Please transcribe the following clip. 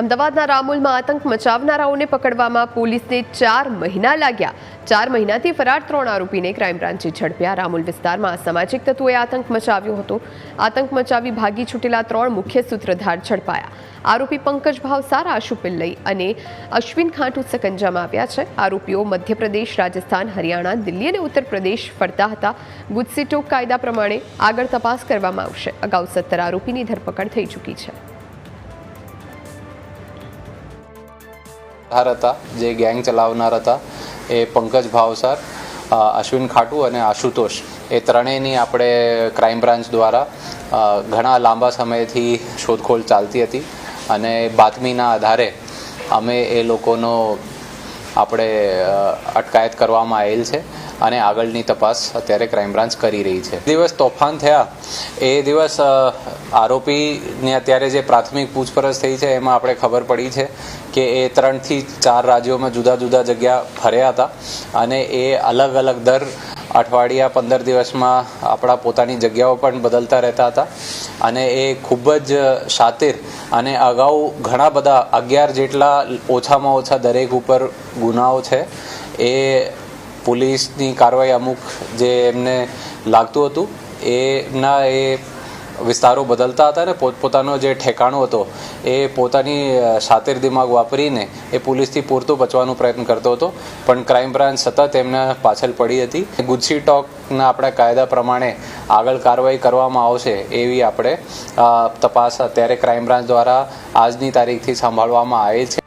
અમદાવાદના રામોલમાં આતંક મચાવનારાઓને પકડવામાં પોલીસને 4 મહિના લાગ્યા। 4 મહિનાથી ફરાર 3 આરોપીને ક્રાઇમ બ્રાન્ચે ઝડપ્યા। રામોલ વિસ્તારમાં અસામાજિક તત્વોએ આતંક મચાવ્યો હતો। આતંક મચાવી ભાગી છૂટેલા 3 મુખ્ય સૂત્રધાર ઝડપાયા। આરોપી પંકજ ભાવસાર, આશુ પિલ્લઈ અને અશ્વિન ખાંટુ સકંજામાં આવ્યા છે। આરોપીઓ મધ્યપ્રદેશ, રાજસ્થાન, હરિયાણા, દિલ્હી અને ઉત્તર પ્રદેશ ફરતા હતા। ગુજસીટોક કાયદા પ્રમાણે આગળ તપાસ કરવામાં આવશે। અગાઉ 17 આરોપીની ધરપકડ થઈ ચૂકી છે। જે ગેંગ ચલાવનાર હતા એ પંકજ ભાવસાર, અશ્વિન ખાટુ અને આશુતોષ, એ ત્રણેયની આપણે ક્રાઇમ બ્રાન્ચ દ્વારા ઘણા લાંબા સમયથી શોધખોળ ચાલતી હતી અને બાતમીના આધારે અમે એ લોકોનો આપણે અટકાયત કરવામાં આવેલ છે અને આગળની તપાસ અત્યારે ક્રાઇમ બ્રાન્ચ કરી રહી છે। દિવસ તોફાન થયા એ દિવસ આરોપીની અત્યારે જે પ્રાથમિક પૂછપરછ થઈ છે એમાં આપણે ખબર પડી છે કે એ 3 થી 4 રાજ્યોમાં જુદા જુદા જગ્યા ફર્યા હતા અને એ અલગ અલગ દર અઠવાડિયા 15 દિવસમાં આપણા પોતાની જગ્યાઓ પણ બદલતા રહેતા હતા અને એ ખૂબ જ શાતિર અને અગાઉ ઘણા બધા 11 જેટલા ઓછામાં ઓછા દરેક ઉપર ગુનાઓ છે। એ પોલીસની કાર્યવાહી અમુક જે એમને લાગતું હતું એના એ વિસ્તારો બદલતા હતા અને પોતપોતાનો જે ઠેકાણો હતો એ પોતાની શાતિર દિમાગ વાપરીને એ પોલીસથી પૂરતું બચવાનો પ્રયત્ન કરતો હતો, પણ ક્રાઇમ બ્રાન્ચ સતત એમના પાછળ પડી હતી। ગુજસીટોકના આપણા કાયદા પ્રમાણે આગળ કાર્યવાહી કરવામાં આવશે એવી આપણે તપાસ અત્યારે ક્રાઇમ બ્રાન્ચ દ્વારા આજની તારીખથી સંભાળવામાં આવેલ છે।